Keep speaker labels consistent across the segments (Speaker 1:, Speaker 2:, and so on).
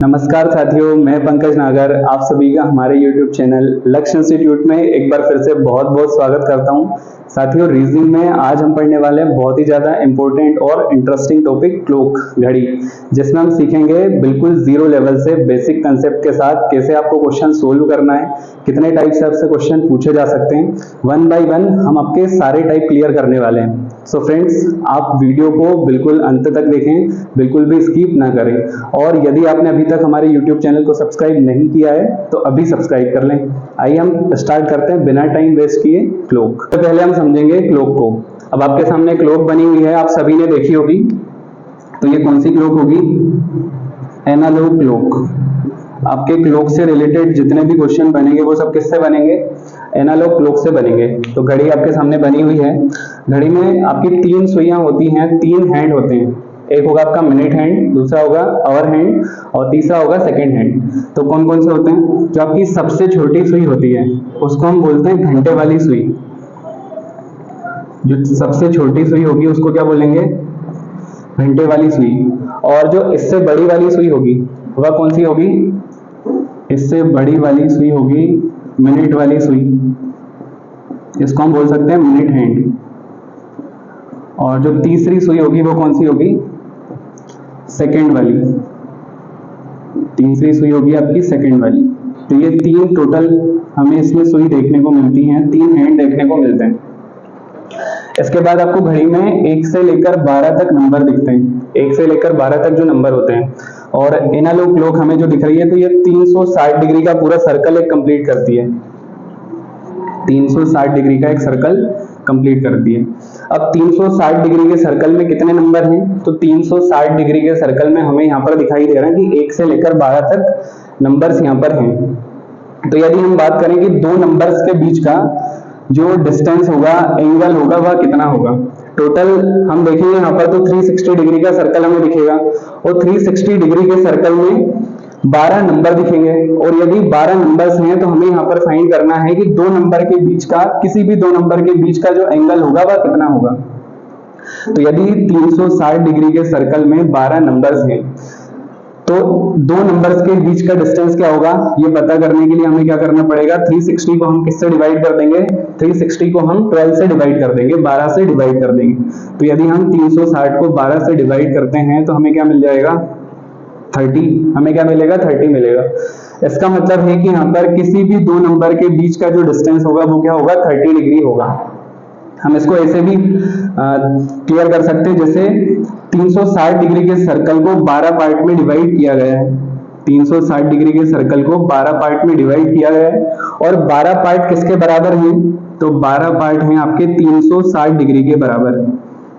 Speaker 1: नमस्कार साथियों, मैं पंकज नागर आप सभी का हमारे YouTube चैनल लक्ष्य इंस्टीट्यूट में एक बार फिर से बहुत बहुत स्वागत करता हूं। साथियों, रीजनिंग में आज हम पढ़ने वाले हैं बहुत ही ज़्यादा इंपॉर्टेंट और इंटरेस्टिंग टॉपिक क्लॉक, घड़ी, जिसमें हम सीखेंगे बिल्कुल जीरो लेवल से बेसिक कंसेप्ट के साथ कैसे आपको क्वेश्चन सोल्व करना है, कितने टाइप से आपसे क्वेश्चन पूछे जा सकते हैं। वन बाय वन हम आपके सारे टाइप क्लियर करने वाले हैं। सो फ्रेंड्स, आप वीडियो को बिल्कुल अंत तक देखें, बिल्कुल भी स्किप ना करें। और यदि आपने अभी तक हमारे YouTube चैनल को सब्सक्राइब नहीं किया है तो अभी सब्सक्राइब कर लें। आइए हम स्टार्ट करते हैं बिना टाइम वेस्ट किए क्लॉक। तो पहले हम समझेंगे क्लॉक को। अब आपके सामने क्लॉक बनी हुई है, आप सभी ने देखी होगी। तो ये कौन सी क्लॉक होगी? Analogue clock. आपके क्लॉक से रिलेटेड जितने भी क्वेश्चन बनेंगे वो सब किससे बनेंगे? एनालॉग क्लॉक से बनेंगे। तो घड़ी आपके सामने बनी हुई है। घड़ी में आपकी तीन सुइयां होती हैं, तीन हैंड होते हैं। एक होगा आपका मिनट हैंड, दूसरा होगा आवर हैंड और तीसरा होगा सेकंड हैंड। तो कौन कौन से होते हैं? जो आपकी सबसे छोटी सुई होती है उसको हम बोलते हैं घंटे वाली सुई। जो सबसे छोटी सुई होगी उसको क्या बोलेंगे? घंटे वाली सुई। और जो इससे बड़ी वाली सुई होगी वह कौन सी होगी? इससे बड़ी वाली सुई होगी मिनट वाली सुई। इसको हम बोल सकते हैं मिनट हैंड। और जो तीसरी सुई होगी वो कौन सी होगी? सेकंड वाली। तीसरी सुई होगी आपकी सेकंड वाली। तो ये तीन टोटल हमें इसमें सुई देखने को मिलती हैं, तीन हैंड देखने को मिलते हैं। इसके बाद आपको घड़ी में 1 से लेकर 12 तक नंबर दिखते हैं। 1 से लेकर 12 तक जो नंबर होते हैं। और एनालॉग क्लॉक हमें जो दिख रही है तो ये 360 डिग्री का पूरा सर्कल एक कंप्लीट करती है। 360 डिग्री का एक सर्कल कंप्लीट करती है। अब 360 डिग्री के सर्कल में कितने नंबर हैं? तो 360 डिग्री के सर्कल में हमें यहाँ पर दिखाई दे रहा है कि 1 से लेकर 12 तक नंबर्स यहाँ पर हैं। तो यदि हम बात करें कि दो नंबर्स के बीच का जो डिस्टेंस होगा, एंगल होगा, वह कितना होगा? टोटल हम देखेंगे यहाँ पर तो 360 डिग्री का सर्कल हमें दिखेगा और 360 डिग्री के सर्कल में 12 नंबर दिखेंगे। और यदि 12 नंबर्स हैं तो हमें यहाँ पर फाइंड करना है कि दो नंबर के बीच का, किसी भी दो नंबर के बीच का जो एंगल होगा वह कितना होगा। तो यदि 360 डिग्री के सर्कल में 12 नंबर्स हैं तो दो नंबर्स के बीच का डिस्टेंस क्या होगा ये पता करने के लिए हमें क्या करना पड़ेगा? 360 को हम किससे डिवाइड कर देंगे? 360 को हम 12 से डिवाइड कर देंगे, 12 से डिवाइड कर देंगे। तो यदि हम 360 को 12 से डिवाइड करते हैं तो हमें क्या मिल जाएगा? 30। हमें क्या मिलेगा? 30 मिलेगा। इसका मतलब है कि यहाँ पर किसी भी दो नंबर के बीच का जो डिस्टेंस होगा वो क्या होगा? 30 डिग्री होगा। हम इसको ऐसे भी क्लियर कर सकते हैं, जैसे 360 डिग्री के सर्कल को 12 पार्ट में डिवाइड किया गया है। 360 डिग्री के सर्कल को 12 पार्ट में डिवाइड किया गया है और 12 पार्ट किसके बराबर हैं? तो 12 पार्ट हैं आपके 360 डिग्री के बराबर।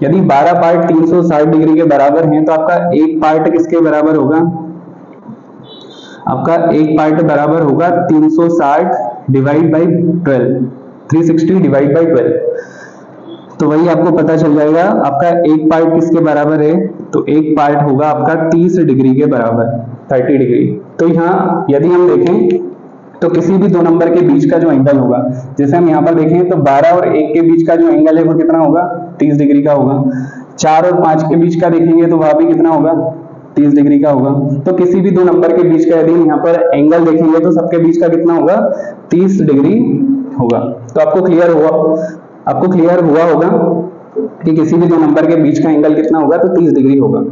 Speaker 1: यदि 12 पार्ट 360 डिग्री के बराबर हैं तो आपका एक पार्ट किसके बराबर होगा? आपका एक पार्ट बराबर होगा 360 डिवाइड बाई 12, 360 डिवाइड बाई 12। तो वही आपको पता चल जाएगा आपका एक पार्ट किसके बराबर है? तो एक पार्ट होगा आपका 30 डिग्री के बराबर, 30 डिग्री। तो यहाँ यदि हम देखें तो किसी भी दो नंबर के बीच का जो एंगल होगा, जैसे हम यहाँ पर देखें तो 12 और 1 के बीच का जो एंगल है वो कितना होगा? 30 डिग्री का होगा। 4 और 5 के बीच का देखेंगे तो वहां भी कितना होगा? 30 डिग्री का होगा। तो किसी भी दो नंबर के बीच का यदि यहाँ पर एंगल देखेंगे तो सबके बीच का कितना होगा? 30 डिग्री होगा। तो आपको क्लियर हुआ होगा कि किसी भी दो नंबर के बीच का एंगल कितना होगा? तो 30 डिग्री होगा।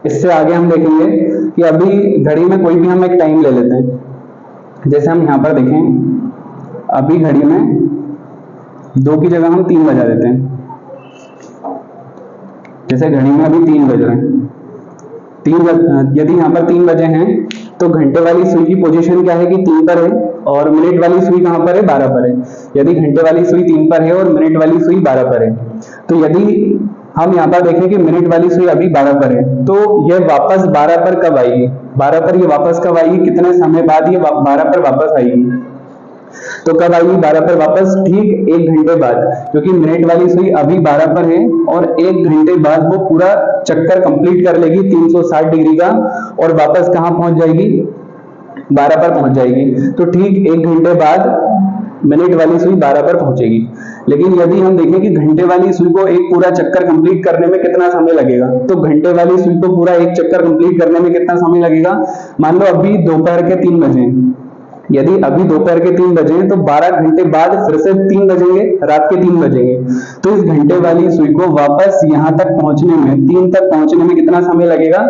Speaker 1: इससे आगे हम देखेंगे कि अभी घड़ी में कोई भी हम एक टाइम ले लेते हैं। जैसे हम यहाँ पर देखें, अभी घड़ी में 2 की जगह हम 3 बजा देते हैं। जैसे घड़ी में अभी 3 बज रहे हैं, यदि यहाँ पर 3 बजे हैं तो घंटे वाली सुई की पोजीशन क्या है कि 3 पर है और मिनट वाली सुई कहाँ पर है? 12 पर है। यदि घंटे वाली सुई 3 पर है और मिनट वाली सुई 12 पर है, तो यदि हम यहाँ पर देखें कि मिनट वाली सुई अभी 12 पर है तो ये वापस 12 पर कब आएगी? 12 पर ये वापस कब आएगी? कितने समय बाद ये 12 पर वापस आएगी? तो कब आएगी 12 पर वापस? ठीक 1 घंटे बाद, क्योंकि मिनट वाली सुई अभी 12 पर है और 1 घंटे बाद वो पूरा चक्कर कंप्लीट कर लेगी 360 डिग्री का और वापस कहाँ पहुंच जाएगी? 12 पर पहुंच जाएगी। तो ठीक 1 घंटे बाद मिनट वाली सुई 12 पर पहुंचेगी। लेकिन यदि हम देखें कि घंटे वाली सुई को एक पूरा चक्कर कंप्लीट करने में कितना समय लगेगा, तो घंटे वाली सुई को पूरा एक चक्कर कंप्लीट करने में कितना समय लगेगा। मान लो अभी दोपहर के 3 बजे, यदि अभी दोपहर के 3 बजे तो 12 घंटे बाद फिर से 3 बजेंगे, रात के 3 बजेंगे, तो इस घंटे वाली सुई को वापस यहां तक पहुंचने में, 3 तक पहुंचने में कितना समय लगेगा,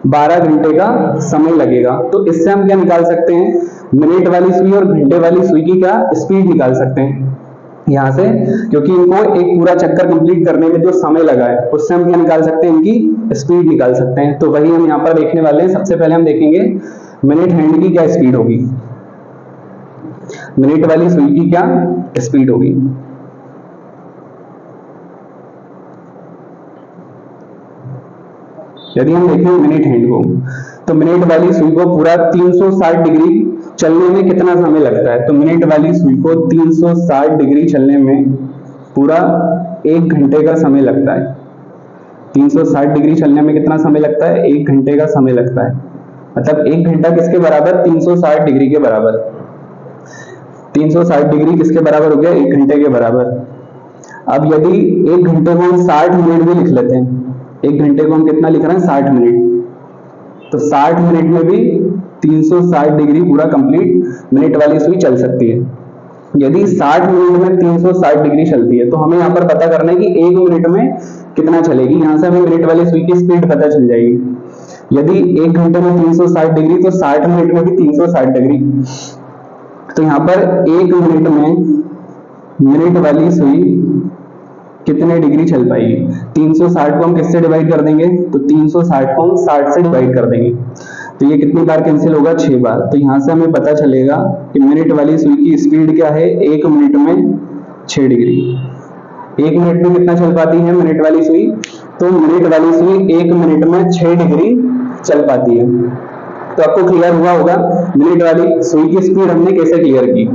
Speaker 1: 12 घंटे का समय लगेगा। तो इससे हम क्या निकाल सकते हैं, मिनट वाली सुई और घंटे वाली सुई की क्या स्पीड निकाल सकते हैं यहां से, क्योंकि इनको एक पूरा चक्कर कंप्लीट करने में जो समय लगा है उससे हम क्या निकाल सकते हैं, इनकी स्पीड निकाल सकते हैं। तो वही हम यहाँ पर देखने वाले हैं। सबसे पहले हम देखेंगे मिनट हैंड की क्या स्पीड होगी, मिनट वाली सुई की क्या स्पीड होगी। यदि हम देखें मिनट हैंड को, तो मिनट वाली सुई को पूरा 360 डिग्री चलने में कितना समय लगता है, तो मिनट वाली सुई को 360 डिग्री चलने में पूरा 1 घंटे का समय लगता है। 360 डिग्री चलने में कितना समय लगता है, 1 घंटे का समय लगता है। मतलब 1 घंटा किसके बराबर, 360 डिग्री के बराबर। 360 डिग्री किसके बराबर हो गया, 1 घंटे के बराबर। अब यदि 1 घंटे को हम 60 मिनट भी लिख लेते हैं, 1 घंटे को हम कितना लिख रहे हैं, 60 मिनट, तो 60 मिनट में भी 360 डिग्री पूरा कंप्लीट मिनट वाली सुई चल सकती है। यदि 60 मिनट में 360 डिग्री चलती है, तो हमें यहाँ पर पता करना है कि 1 मिनट में कितना चलेगी। यहाँ से हमें मिनट वाली सुई की स्पीड पता चल जाएगी। यदि 1 घंटे में 360 डिग्री, तो 60 मिनट में भी 360 डिग्री। तो यहाँ पर 1 मिनट में मिनट वाली सुई कितने डिग्री चल पाएगी, 360 को हम किससे डिवाइड कर देंगे, तो 360 को हम 60 से डिवाइड कर देंगे, तो ये कितनी बार कैंसिल होगा, 6 बार। तो यहां से हमें पता चलेगा कि मिनट वाली सुई की स्पीड क्या है, 1 मिनट में 6 डिग्री। 1 मिनट में कितना चल पाती है मिनट वाली सुई, तो मिनट वाली सुई 1 मिनट में 6 डिग्री चल पाती है। तो आपको क्लियर हुआ होगा मिनट वाली सुई की स्पीड हमने कैसे क्लियर की।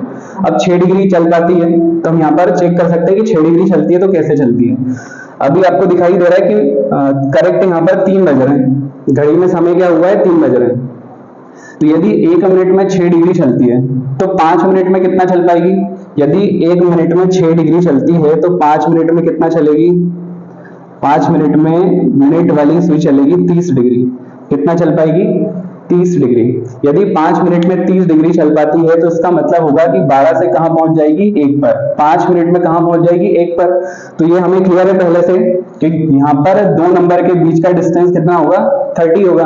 Speaker 1: अब 6 डिग्री चल पाती है, तो हम यहाँ पर चेक कर सकते हैं कि 6 डिग्री चलती है तो कैसे चलती है। अभी आपको दिखाई दे रहा है कि करेक्ट यहाँ पर 3 बज रहे हैं, घड़ी में समय क्या हुआ है, 3 बज रहे हैं। तो यदि 1 मिनट में 6 डिग्री चलती है, तो 5 मिनट में कितना चल पाएगी। यदि 1 मिनट में 6 डिग्री चलती है, तो 5 मिनट में कितना चलेगी, 5 मिनट में मिनट वाली सुई चलेगी 30 डिग्री। कितना चल पाएगी, 30 डिग्री। यदि 5 मिनट में 30 डिग्री चल पाती है, तो इसका मतलब होगा कि 12 से कहां पहुंच जाएगी, 1 पर। 5 मिनट में कहां पहुंच जाएगी, 1 पर। तो ये हमें क्लियर है पहले से कि यहाँ पर 2 नंबर के बीच का डिस्टेंस कितना होगा, 30 होगा।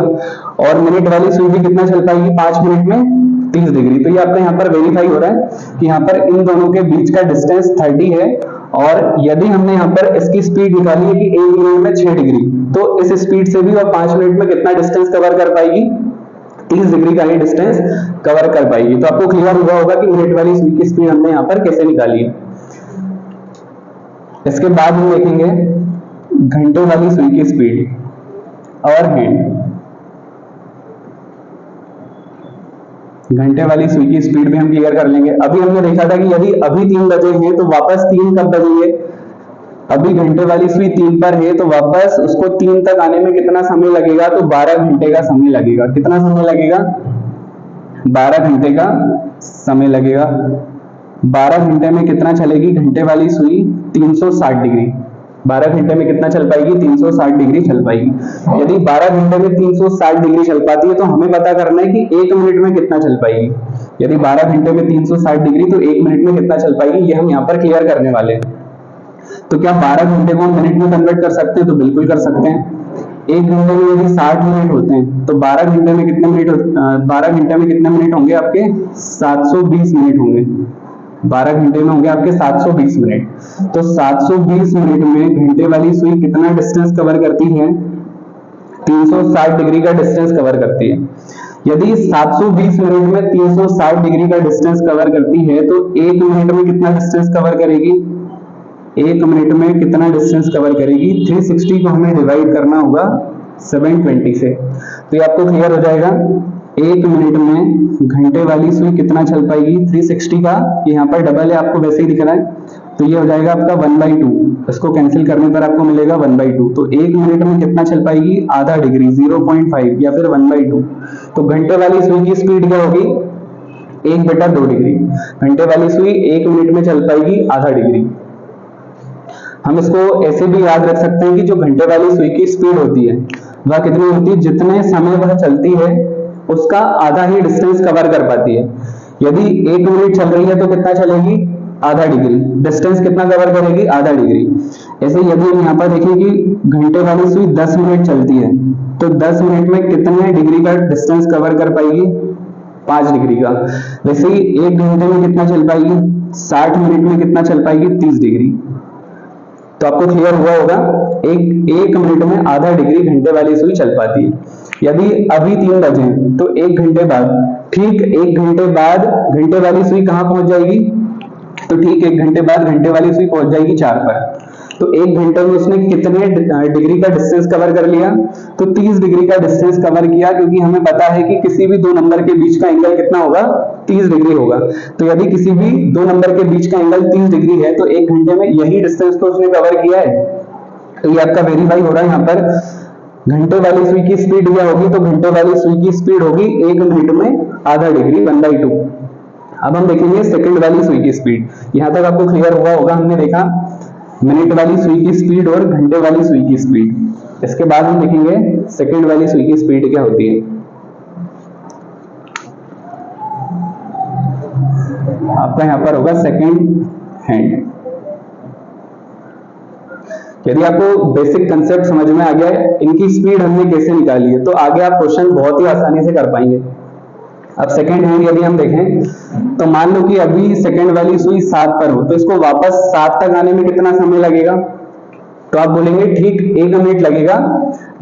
Speaker 1: और मिनट वाली सुई भी कितना चल पाएगी, 5 मिनट में 30 डिग्री। तो ये आपका यहाँ पर वेरीफाई हो रहा है कि यहाँ पर इन दोनों के बीच का डिस्टेंस 30 है। और यदि हमने यहाँ पर इसकी स्पीड निकाली है कि 1 मिनट में 6 डिग्री, तो इस स्पीड से भी वह 5 मिनट में कितना डिस्टेंस कवर कर पाएगी, 30 डिग्री का ही डिस्टेंस कवर कर पाएगी। तो आपको क्लियर हुआ होगा कि मिनट वाली सुई की स्पीड हमने यहाँ पर कैसे निकाली है। इसके बाद हम देखेंगे घंटे वाली सुई की स्पीड और हैंड। घंटे वाली सुई की स्पीड भी हम क्लियर कर लेंगे। अभी हमने देखा था कि यदि अभी 3 बजे हैं, तो वापस 3 कब बजेंगे। अभी घंटे वाली सुई 3 पर है, तो वापस उसको 3 तक आने में कितना समय लगेगा, तो 12 घंटे का समय लगेगा। कितना समय लगेगा, 12 घंटे का समय लगेगा। 12 घंटे में कितना चलेगी घंटे वाली सुई, 360 डिग्री। 12 घंटे में कितना चल पाएगी, 360 डिग्री चल पाएगी। यदि 12 घंटे में 360 डिग्री चल पाती है, तो हमें पता करना है कि 1 मिनट में कितना चल पाएगी। यदि 12 घंटे में 360 डिग्री, तो 1 मिनट में कितना चल पाएगी, ये हम यहाँ पर क्लियर करने वाले हैं। तो क्या 12 घंटे को हम मिनट में कन्वर्ट कर सकते हैं, तो बिल्कुल कर सकते हैं। 1 घंटे में यदि 60 मिनट होते हैं, तो 12 घंटे में कितने मिनट, 12 घंटे में कितने मिनट होंगे आपके, 720 मिनट होंगे। 12 घंटे में होंगे आपके 720 मिनट। तो 720 मिनट में घंटे वाली सुई कितना डिस्टेंस कवर करती है, 360 डिग्री का डिस्टेंस कवर करती है। यदि 720 मिनट में 360 डिग्री का डिस्टेंस कवर करती है, तो 1 मिनट में कितना डिस्टेंस कवर करेगी, 1 मिनट में कितना डिस्टेंस कवर करेगी, 360 को हमें डिवाइड करना होगा 720 से। तो ये आपको क्लियर हो जाएगा। 1 मिनट में घंटे वाली सुई कितना चल पाएगी, 360 का, यहाँ पर डबल है आपको वैसे ही दिख रहा है, तो ये हो जाएगा आपका 1/2। इसको कैंसिल करने पर आपको मिलेगा 1/2। तो 1 मिनट में कितना चल पाएगी, आधा डिग्री, 0.5 या फिर 1/2। तो घंटे वाली सुई की स्पीड क्या होगी, 1/2 डिग्री। घंटे वाली सुई 1 मिनट में चल पाएगी आधा डिग्री। हम इसको ऐसे भी याद रख सकते हैं कि जो घंटे वाली सुई की स्पीड होती है वह कितनी होती है, जितने समय वह चलती है उसका आधा ही डिस्टेंस कवर कर पाती है। यदि 1 मिनट चल रही है तो कितना चलेगी, आधा डिग्री। डिस्टेंस कितना कवर करेगी, आधा डिग्री। ऐसे यदि हम यहाँ पर देखें कि घंटे वाली सुई 10 मिनट चलती है तो 10 मिनट में कितने डिग्री का डिस्टेंस कवर कर पाएगी, 5 डिग्री का। वैसे ही 1 घंटे में कितना चल पाएगी, 60 मिनट में कितना चल पाएगी, 30 डिग्री। तो आपको क्लियर हुआ होगा, एक मिनट में आधा डिग्री घंटे वाली सुई चल पाती है। यदि अभी 3 बजे तो 1 घंटे बाद, ठीक 1 घंटे बाद घंटे वाली सुई कहां पहुंच जाएगी, तो ठीक 1 घंटे बाद घंटे वाली सुई पहुंच जाएगी 4 पर। तो 1 घंटे में उसने कितने डिग्री का डिस्टेंस कवर कर लिया, तो 30 डिग्री का डिस्टेंस कवर किया, क्योंकि हमें पता है कि किसी भी दो नंबर के बीच का एंगल कितना होगा, 30 डिग्री होगा। तो यदि किसी भी दो नंबर के बीच का एंगल 30 डिग्री है तो 1 घंटे में यही डिस्टेंस तो उसने कवर किया है। तो ये आपका वेरीफाई हो रहा है। यहाँ पर घंटे वाली सुई की स्पीड दिया होगी तो घंटे वाली सुई की स्पीड होगी 1 मिनट में आधा डिग्री, 1/2। अब हम देखेंगे सेकंड वाली सुई की स्पीड। यहां तक आपको क्लियर हुआ होगा, हमने देखा मिनट वाली सुई की स्पीड और घंटे वाली सुई की स्पीड। इसके बाद हम देखेंगे सेकंड वाली सुई की स्पीड क्या होती है। आपका यहां पर होगा सेकंड हैंड। यदि आपको बेसिक कंसेप्ट समझ में आ गया है, इनकी स्पीड हमने कैसे निकाली है, तो आगे आप क्वेश्चन बहुत ही आसानी से कर पाएंगे। अब सेकंड हैंड यदि हम देखें तो मान लो कि अभी सेकंड वाली सुई 7 पर हो, तो इसको वापस 7 तक आने में कितना समय लगेगा, तो आप बोलेंगे ठीक 1 मिनट लगेगा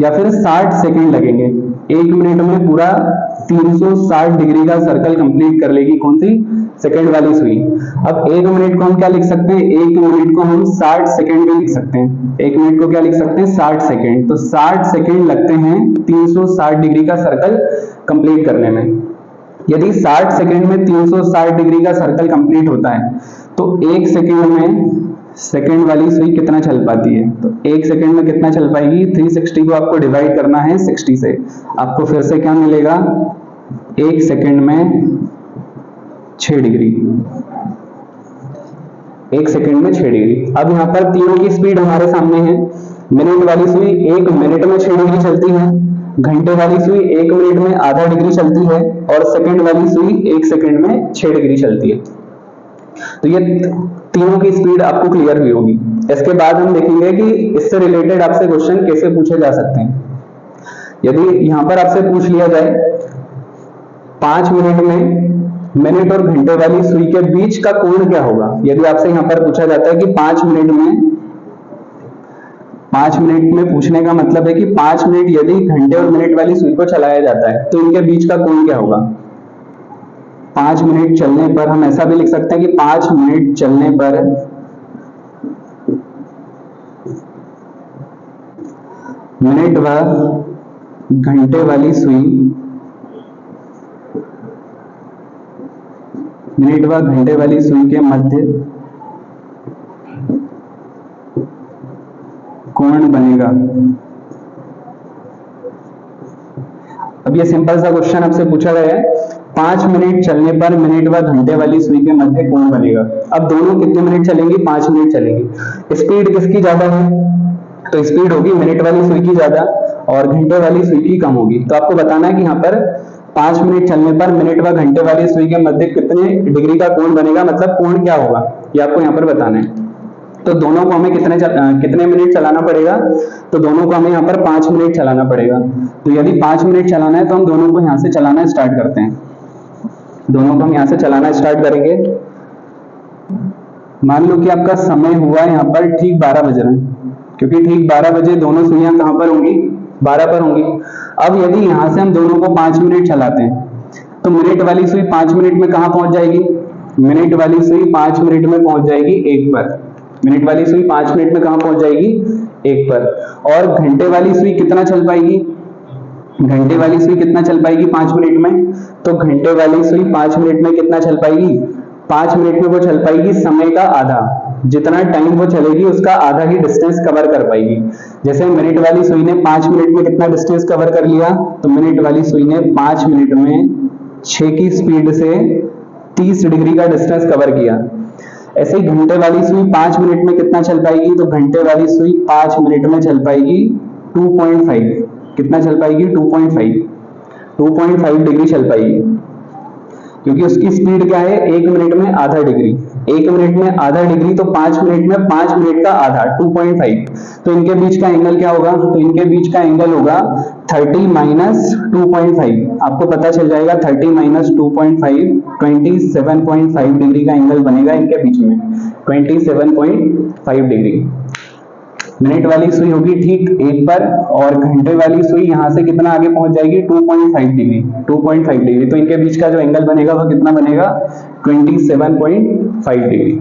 Speaker 1: या फिर 60 सेकंड लगेंगे। 1 मिनट में पूरा 360 डिग्री का सर्कल कंप्लीट कर लेगी कौन सी, सेकंड वाली सुई। अब 1 मिनट को हम क्या लिख सकते हैं, 1 मिनट को हम 60 सेकंड भी लिख सकते हैं। 1 मिनट को क्या लिख सकते हैं, 60 सेकंड। तो 60 सेकंड लगते हैं 360 डिग्री का सर्कल कंप्लीट करने में। यदि 60 सेकंड में 360 डिग्री का सर्कल कंप्लीट होता है तो 1 सेकंड में सेकंड वाली सुई कितना चल पाती है, तो 1 सेकंड में कितना चल पाएगी, 360 को आपको डिवाइड करना है 60 से, आपको फिर से क्या मिलेगा, 1 सेकंड में 6 डिग्री। 1 सेकंड में 6 डिग्री। अब यहाँ पर तीनों की स्पीड हमारे सामने है। मिनट वाली सुई 1 मिनट में 6 डिग्री चलती है, घंटे वाली सुई 1 मिनट में आधा डिग्री चलती है, और सेकंड वाली सुई 1 सेकंड में 6 डिग्री चलती है। तो ये तीनों की स्पीड आपको क्लियर हुई होगी। इसके बाद हम देखेंगे कि इससे रिलेटेड आपसे क्वेश्चन कैसे पूछे जा सकते हैं। यदि यहां पर आपसे पूछ लिया जाए 5 मिनट में मिनट और घंटे वाली सुई के बीच का कोण क्या होगा, यदि आपसे यहां पर पूछा जाता है कि 5 मिनट में पूछने का मतलब है कि 5 मिनट यदि घंटे और मिनट वाली सुई को चलाया जाता है तो इनके बीच का कोण क्या होगा। 5 मिनट चलने पर हम ऐसा भी लिख सकते हैं कि 5 मिनट चलने पर मिनट व घंटे वाली सुई के मध्य कोण बनेगा। अब ये सिंपल सा क्वेश्चन आपसे पूछा गया है, 5 मिनट चलने पर मिनट व घंटे वाली सुई के मध्य कोण बनेगा। अब दोनों कितने मिनट चलेंगी, 5 मिनट चलेंगी। स्पीड किसकी ज्यादा है, तो स्पीड होगी मिनट वाली सुई की ज्यादा और घंटे वाली सुई की कम होगी। तो आपको बताना है कि यहाँ पर 5 मिनट चलने पर मिनट व घंटे वाली सुई के मध्य कितने डिग्री का कोण बनेगा, मतलब कोण क्या होगा, ये आपको यहाँ पर बताना है। तो दोनों को हमें कितने मिनट चलाना पड़ेगा, तो दोनों को हमें यहाँ पर 5 मिनट चलाना पड़ेगा। तो यदि 5 मिनट चलाना है तो हम दोनों को यहाँ से चलाना स्टार्ट करते हैं। दोनों को हम यहाँ से चलाना स्टार्ट करेंगे। मान लो कि आपका समय हुआ यहाँ पर ठीक 12 बज रहे हैं, क्योंकि ठीक 12 बजे दोनों सुइयां कहां पर होंगी, 12 पर होंगी। अब यदि यहां से हम दोनों को 5 मिनट चलाते हैं तो मिनट वाली सुई 5 मिनट में कहां पहुंच जाएगी, मिनट वाली सुई 5 मिनट में पहुंच जाएगी 1 पर। मिनट वाली सुई 5 मिनट में कहां पहुंच जाएगी, 1 पर। और घंटे वाली सुई कितना चल पाएगी, घंटे वाली सुई कितना चल पाएगी 5 मिनट में, तो घंटे वाली सुई 5 मिनट में कितना चल पाएगी, 5 मिनट में वो चल पाएगी समय का आधा। जितना टाइम वो चलेगी उसका आधा ही डिस्टेंस कवर कर पाएगी। जैसे मिनट वाली सुई ने 5 मिनट में कितना डिस्टेंस कवर कर लिया, तो मिनट वाली सुई ने 5 मिनट में 6 की स्पीड से 30 डिग्री का डिस्टेंस कवर किया। ऐसे ही घंटे वाली सुई 5 मिनट में कितना चल पाएगी, तो घंटे वाली सुई 5 मिनट में चल पाएगी 2.5, कितना चल पाएगी 2.5 डिग्री चल पाएगी, क्योंकि उसकी स्पीड क्या है 1 मिनट में आधा डिग्री, 1 मिनट में आधा डिग्री, तो 5 मिनट में 5 मिनट का आधा 2.5, तो इनके बीच का एंगल क्या होगा, तो इनके बीच का एंगल होगा 30 माइनस 2.5, आपको पता चल जाएगा 30 माइनस 2.5 27.5 डिग्री का एंगल बनेगा इनके बीच में, 27.5 डिग्री। मिनट वाली सुई होगी ठीक 1 पर, और घंटे वाली सुई यहां से कितना आगे पहुंच जाएगी 2.5 डिग्री, 2.5 डिग्री, तो इनके बीच का जो एंगल बनेगा वो कितना बनेगा 27.5 डिग्री।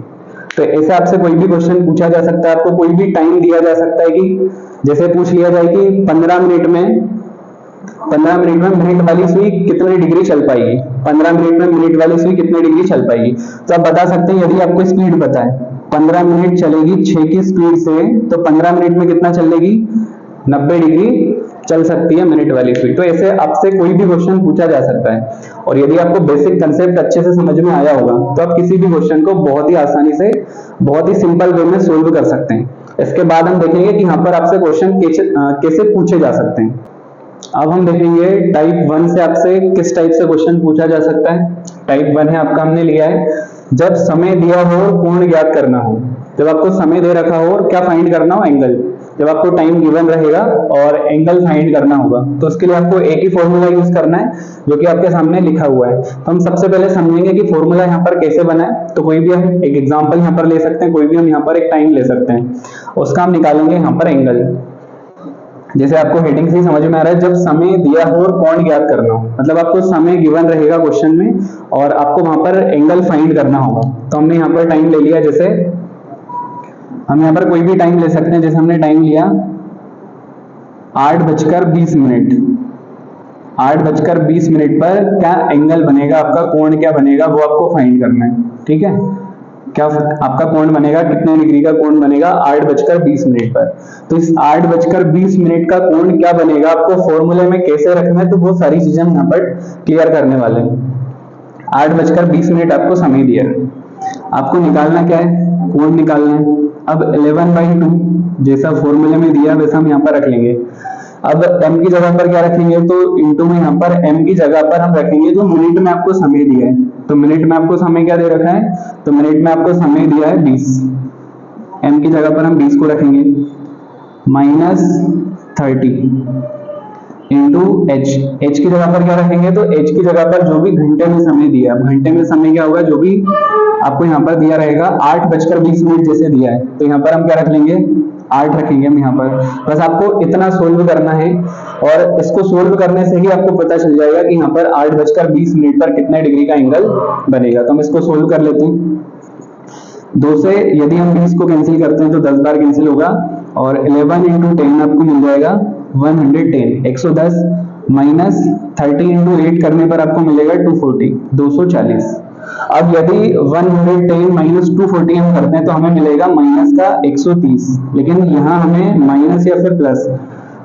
Speaker 1: तो ऐसे आपसे कोई भी क्वेश्चन पूछा जा सकता है, आपको कोई भी टाइम दिया जा सकता है कि जैसे पूछ लिया जाए कि 15 मिनट में मिनट वाली सुई कितने डिग्री चल पाएगी, 15 मिनट में मिनट वाली सुई कितने डिग्री चल पाएगी, तो आप बता सकते हैं यदि आपको स्पीड पता है 15 मिनट चलेगी 6 की स्पीड से, तो 15 मिनट में कितना चलेगी 90 डिग्री चल सकती है मिनट वाली सुई। तो ऐसे आपसे कोई भी क्वेश्चन पूछा जा सकता है, और यदि आपको बेसिक कंसेप्ट अच्छे से समझ में आया होगा तो आप किसी भी क्वेश्चन को बहुत ही आसानी से, बहुत ही सिंपल वे में सोल्व कर सकते हैं। इसके बाद हम देखेंगे कि यहाँ पर आपसे क्वेश्चन कैसे पूछे जा सकते हैं। अब हम देखेंगे टाइप 1 से आपसे किस टाइप से क्वेश्चन पूछा जा सकता है। टाइप 1 है आपका, हमने लिया है जब समय दिया हो कोण ज्ञात करना हो, जब आपको समय दे रखा हो और क्या फाइंड करना हो, एंगल, जब आपको टाइम गिवन रहेगा और एंगल फाइंड करना होगा, तो उसके लिए आपको एक ही फॉर्मूला यूज करना है जो कि आपके सामने लिखा हुआ है। तो हम सबसे पहले समझेंगे कि फॉर्मूला यहाँ पर कैसे बना है। तो कोई भी हम एक एग्जांपल यहाँ पर ले सकते हैं, कोई भी हम यहाँ पर एक टाइम ले सकते हैं, उसका हम निकालेंगे यहाँ पर एंगल। जैसे आपको हेडिंग से ही समझ में आ रहा है, जब समय दिया हो और कोण ज्ञात करना हो, मतलब आपको समय गिवन रहेगा क्वेश्चन में और आपको वहां पर एंगल फाइंड करना होगा। तो हमने यहाँ पर टाइम ले लिया, जैसे हम यहाँ पर कोई भी टाइम ले सकते हैं, जैसे हमने टाइम लिया 8:20, 8:20 पर क्या एंगल बनेगा आपका, कोण क्या बनेगा वो आपको फाइंड करना है। ठीक है, क्या आपका कोण बनेगा, कितने डिग्री का कोण बनेगा 8:20 पर। तो इस 8:20 का कोण क्या बनेगा आपको फॉर्मूले में कैसे रखना है, तो वो सारी चीजें हम यहाँ पर क्लियर करने वाले हैं। 8:20 आपको समय दिया है, आपको निकालना क्या है, कोण निकालना है। अब 11/2 जैसा फॉर्मूले में दिया वैसा हम यहाँ पर रख लेंगे। अब m की जगह पर क्या रखेंगे, तो इंटू में यहाँ पर m की जगह पर हम रखेंगे जो मिनट में आपको समय दिया है। तो मिनट में आपको समय क्या दे रखा है, तो मिनट में आपको समय दिया है 20, m की जगह पर हम 20 को रखेंगे, -30 इंटू h की जगह पर क्या रखेंगे, तो h की जगह पर जो भी घंटे में समय दिया है, घंटे में समय क्या होगा जो भी आपको यहाँ पर दिया रहेगा 8:20 जैसे दिया है, तो यहाँ पर हम क्या रख लेंगे 8 रखेंगे हम यहाँ पर। बस आपको इतना सोल्व करना है और इसको सोल्व करने से ही आपको पता चल जाएगा कि यहाँ पर 8:20 पर कितने डिग्री का एंगल बनेगा। तो हम इसको सोल्व कर लेते हैं। 2 से यदि हम 20 को कैंसिल करते हैं तो 10 बार कैंसिल होगा, और 11 इंटू 10 आपको मिल जाएगा 110, 110 माइनस 30 इंटू 8 करने पर आपको मिलेगा 240, 240। अब यदि 110 माइनस 240 हम करते हैं तो हमें मिलेगा माइनस का 130, लेकिन यहाँ हमें माइनस या फिर प्लस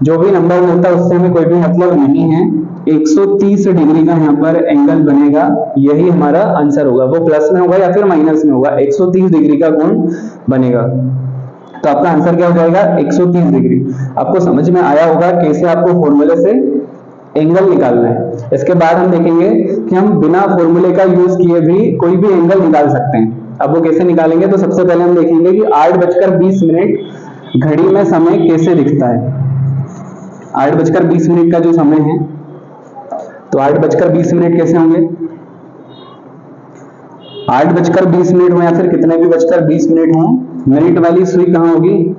Speaker 1: जो भी नंबर मिलता है उससे हमें कोई भी मतलब नहीं है। 130 डिग्री का यहाँ पर एंगल बनेगा, यही हमारा आंसर होगा, वो प्लस में होगा या फिर माइनस में होगा, 130 डिग्री का कोण बनेगा। तो आपका आंसर क्या हो जाएगा 130 डिग्री। आपको समझ में आया होगा कैसे आपको फॉर्मूले से एंगल निकालना है। इसके बाद हम देखेंगे कि हम बिना फॉर्मूले का यूज किए भी कोई भी एंगल निकाल सकते हैं। अब वो कैसे निकालेंगे, तो सबसे पहले हम देखेंगे कि 8:20 घड़ी में समय कैसे दिखता है। 8:20 का जो समय है, तो 8:20 कैसे होंगे, 8:20 हो या फिर कितने भी 20 हो, मिनट वाली सुई कहाँ होगी,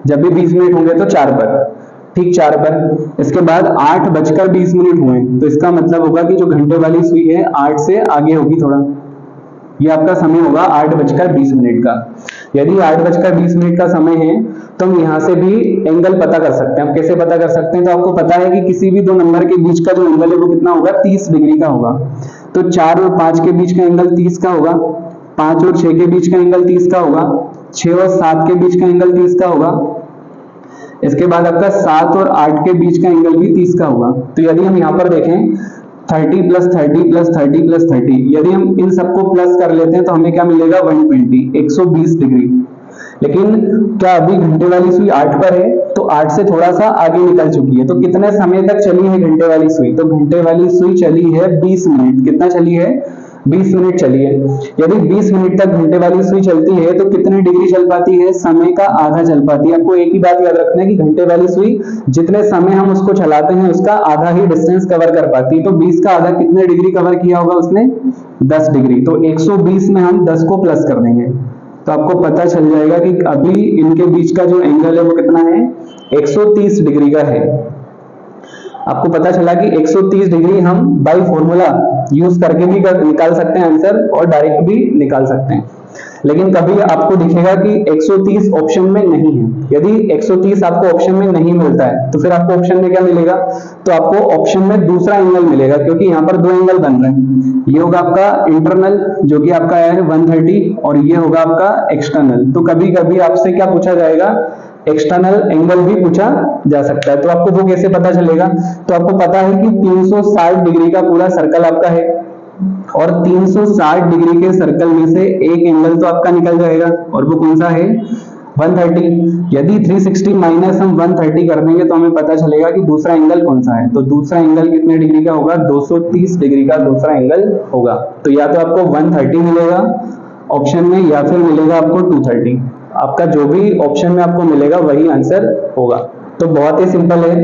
Speaker 1: जब भी 20 मिनट होंगे तो 4 पर, ठीक 4 पर। इसके बाद 8:20 हुए तो इसका मतलब होगा कि जो घंटे वाली सुई है 8 से आगे होगी थोड़ा, ये आपका समय होगा 8:20 का। यदि 8:20 का समय है तो हम यहाँ से भी एंगल पता कर सकते हैं। हम कैसे पता कर सकते हैं, तो आपको पता है कि किसी भी दो नंबर के बीच का जो एंगल है वो कितना होगा 30 डिग्री का होगा। तो 4 और 5 के बीच का एंगल 30 का होगा, 5 और 6 के बीच का एंगल 30 का होगा, 6 और 7 के बीच का एंगल 30 का होगा। इसके बाद आपका 7 और 8 के बीच का एंगल भी 30 का होगा। तो यदि हम यहाँ पर देखें 30 प्लस 30 प्लस 30 प्लस 30, यदि हम इन सबको प्लस कर लेते हैं तो हमें क्या मिलेगा 120, 120 डिग्री। लेकिन क्या अभी घंटे वाली सुई 8 पर है, तो 8 से थोड़ा सा आगे निकल चुकी है। तो कितने समय तक चली है घंटे वाली सुई? तो घंटे वाली सुई चली है 20 मिनट। कितना चली है? 20 मिनट चली है। यदि 20 मिनट तक घंटे वाली सुई चलती है तो कितनी डिग्री चल पाती है? समय का आधा चल पाती है। आपको एक ही बात याद रखना है कि घंटे वाली सुई जितने समय हम उसको चलाते हैं उसका आधा ही डिस्टेंस कवर कर पाती है। तो 20 का आधा कितने डिग्री कवर किया होगा उसने? 10 डिग्री। तो 120 में हम 10 को प्लस कर देंगे तो आपको पता चल जाएगा कि अभी इनके बीच का जो एंगल है वो कितना है? 130 डिग्री का है। आपको पता चला कि 130 डिग्री हम बाय फॉर्मूला यूज करके भी निकाल सकते हैं आंसर और डायरेक्ट भी निकाल सकते हैं। लेकिन कभी आपको दिखेगा कि 130 ऑप्शन में नहीं है। यदि 130 आपको ऑप्शन में नहीं मिलता है तो फिर आपको ऑप्शन में क्या मिलेगा? तो आपको ऑप्शन में दूसरा एंगल मिलेगा, क्योंकि यहाँ पर दो एंगल बन रहे हैं। ये होगा आपका इंटरनल जो कि आपका है 130 और ये होगा आपका एक्सटर्नल। तो कभी कभी आपसे क्या पूछा जाएगा? एक्सटर्नल एंगल भी पूछा जा सकता है। तो आपको वो कैसे पता चलेगा? तो आपको पता है कि 360 डिग्री का पूरा सर्कल आपका है और 360 डिग्री के सर्कल में से एक एंगल तो आपका निकल जाएगा और वो कौन सा है? 130। यदि 360 माइनस हम 130 कर देंगे तो हमें पता चलेगा कि दूसरा एंगल कौन सा है। तो दूसरा एंगल कितने डिग्री का होगा? 230 डिग्री का दूसरा एंगल होगा। तो या तो आपको 130 मिलेगा ऑप्शन में या फिर मिलेगा आपको 230। आपका जो भी ऑप्शन में आपको मिलेगा वही आंसर होगा। तो बहुत ही सिंपल है,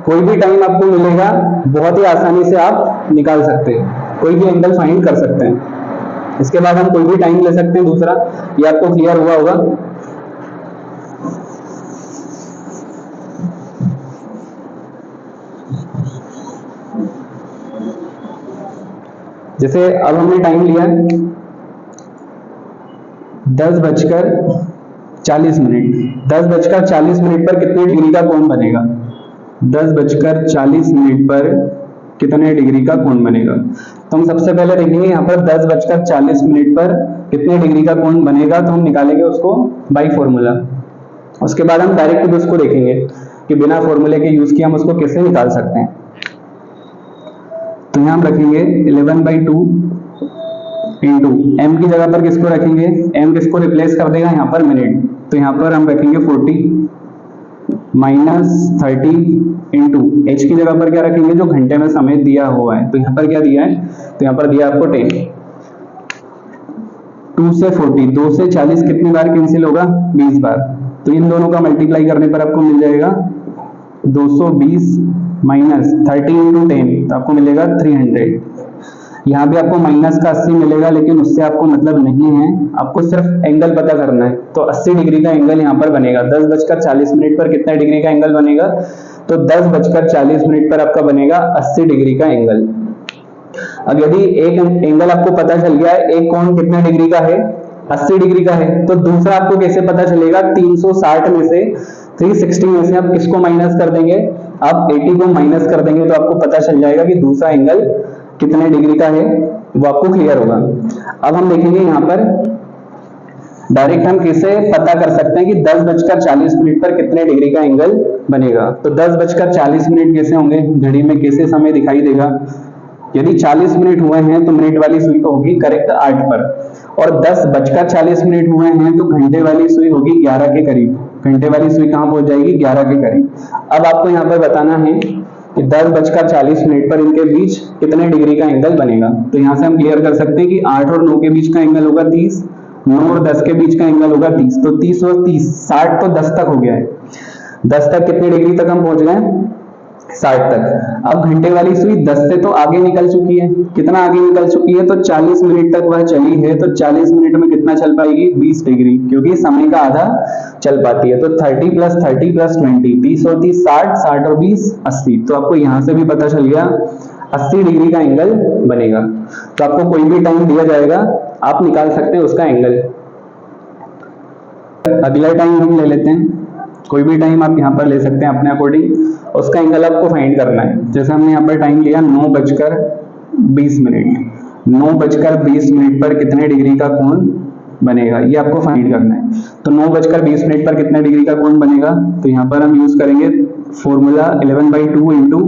Speaker 1: कोई भी टाइम आपको मिलेगा बहुत ही आसानी से आप निकाल सकते हैं, कोई भी एंगल फाइंड कर सकते हैं। इसके बाद हम कोई भी टाइम ले सकते हैं दूसरा। ये आपको क्लियर हुआ होगा। जैसे अब हमने टाइम लिया 10:40 10 बजकर 40 मिनट पर कितने डिग्री का कोण बनेगा? 10:40 पर कितने डिग्री का कोण बनेगा? तो हम सबसे पहले देखेंगे यहाँ पर 10:40 पर कितने डिग्री का कोण बनेगा, तो हम निकालेंगे उसको बाय फॉर्मूला। उसके बाद हम डायरेक्ट उसको देखेंगे कि बिना फॉर्मूले के यूज किए हम उसको कैसे निकाल सकते हैं। तो यहाँ हम रखेंगे 11/2 इंटू m की जगह पर किसको रखेंगे? m किसको रिप्लेस कर देगा यहाँ पर? मिनट। तो यहाँ पर हम रखेंगे 40 माइनस 30 इंटू h की जगह पर क्या रखेंगे? जो घंटे में समय दिया हुआ है। तो यहाँ पर क्या दिया है? तो यहाँ पर दिया आपको 10। 2 से 40, 2 से 40 कितनी बार कैंसिल होगा? 20 बार। तो इन दोनों का मल्टीप्लाई करने पर आपको मिल जाएगा 220 माइनस 30 इंटू 10, तो आपको मिलेगा 300। यहाँ भी आपको माइनस का 80 मिलेगा, लेकिन उससे आपको मतलब नहीं है, आपको सिर्फ एंगल पता करना है। तो 80 डिग्री का एंगल यहाँ पर बनेगा। 10:40 पर कितना डिग्री का एंगल बनेगा? तो 10:40 पर आपका बनेगा 80 डिग्री का एंगल। अब यदि एक एंगल आपको पता चल गया है, एक कोण कितने डिग्री का है? 80 डिग्री का है, तो दूसरा आपको कैसे पता चलेगा? 360 में से 360 में से आप किसको माइनस कर देंगे? आप 80 को माइनस कर देंगे तो आपको पता चल जाएगा कि दूसरा एंगल कितने डिग्री का है, वो आपको क्लियर होगा। अब हम देखेंगे यहाँ पर डायरेक्ट हम कैसे पता कर सकते हैं कि 10:40 पर कितने डिग्री का एंगल बनेगा। तो 10:40 कैसे होंगे? घड़ी में कैसे समय दिखाई देगा? यदि 40 मिनट हुए हैं तो मिनट वाली सुई तो होगी करेक्ट 8 पर, और 10:40 हुए हैं तो घंटे वाली सुई होगी 11 के करीब। घंटे वाली सुई कहाँ पहुंच जाएगी? 11 के करीब। अब आपको यहाँ पर बताना है कि 10:40 पर इनके बीच कितने डिग्री का एंगल बनेगा। तो यहाँ से हम क्लियर कर सकते हैं कि 8 और 9 के बीच का एंगल होगा 30, 9 और 10 के बीच का एंगल होगा 30। तो 30 और 30 60, तो 10 तक हो गया है। 10 तक कितने डिग्री तक हम पहुंच गए? 60 तक। अब घंटे वाली सुई 10 से तो आगे निकल चुकी है। कितना आगे निकल चुकी है? तो 40 मिनट तक वह चली है। तो 40 मिनट में कितना चल पाएगी? 20 डिग्री, क्योंकि समय का आधा चल पाती है। तो 30 प्लस 30 प्लस 20, 30 और 30 60, 60 और 20 80। तो आपको यहां से भी पता चल गया 80 डिग्री का एंगल बनेगा। तो आपको कोई भी टाइम दिया जाएगा, आप निकाल सकते हैं उसका एंगल। अगला टाइम हम ले लेते हैं, कोई भी टाइम आप यहाँ पर ले सकते हैं अपने अकॉर्डिंग, उसका एंगल आपको फाइंड करना है। जैसे हमने यहाँ पर टाइम लिया 9:20 मिनट, 9:20 पर कितने डिग्री का कोण बनेगा, ये आपको फाइंड करना है। तो 9:20 पर कितने डिग्री का कोण बनेगा? तो यहाँ पर हम यूज करेंगे फॉर्मूला 11/2 इंटू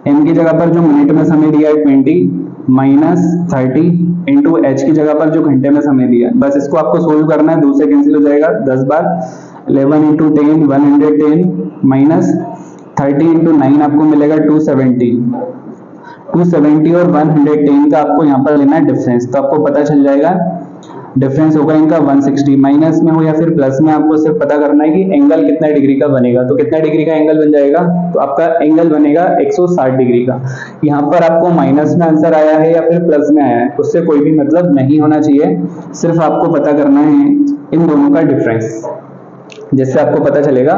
Speaker 1: m की जगह पर जो मिनट में समय दिया है 20 माइनस 30 इंटू h की जगह पर जो घंटे में समय दिया है, बस इसको आपको सोल्व करना है, 2 से कैंसिल हो जाएगा 10 बार, 11 इंटू 10 110 माइनस 30 इंटू 9 आपको मिलेगा 270 और 110 का आपको यहाँ पर लेना है डिफरेंस, तो आपको पता चल जाएगा डिफरेंस होगा इनका 160, माइनस में हो या फिर प्लस में, आपको सिर्फ पता करना है कि एंगल कितना डिग्री का बनेगा। तो कितना डिग्री का एंगल बन जाएगा, तो आपका एंगल बनेगा 160 डिग्री का। यहाँ पर आपको माइनस में आंसर आया है या फिर प्लस में आया है, उससे कोई भी मतलब नहीं होना चाहिए, सिर्फ आपको पता करना है इन दोनों का डिफरेंस, जिससे आपको पता चलेगा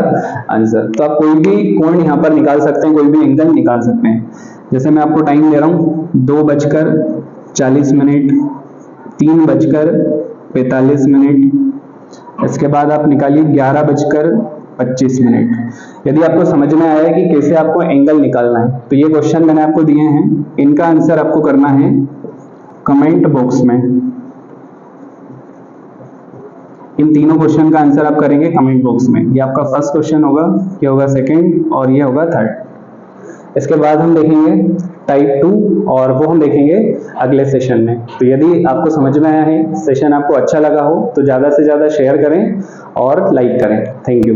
Speaker 1: आंसर। तो आप कोई भी कोण यहाँ पर निकाल सकते हैं, कोई भी एंगल निकाल सकते हैं। जैसे मैं आपको टाइम दे रहा हूँ 2:40, 3:45, इसके बाद आप निकालिए 11:25। यदि आपको समझ में आया है कि कैसे आपको एंगल निकालना है, तो ये क्वेश्चन मैंने आपको दिए हैं, इनका आंसर आपको करना है कमेंट बॉक्स में। इन तीनों क्वेश्चन का आंसर आप करेंगे कमेंट बॉक्स में। ये आपका फर्स्ट क्वेश्चन होगा, ये होगा सेकंड और ये होगा थर्ड। इसके बाद हम देखेंगे टाइप 2 और वो हम देखेंगे अगले सेशन में। तो यदि आपको समझ में आया है, सेशन आपको अच्छा लगा हो, तो ज़्यादा से ज़्यादा शेयर करें और लाइक करें। Thank you.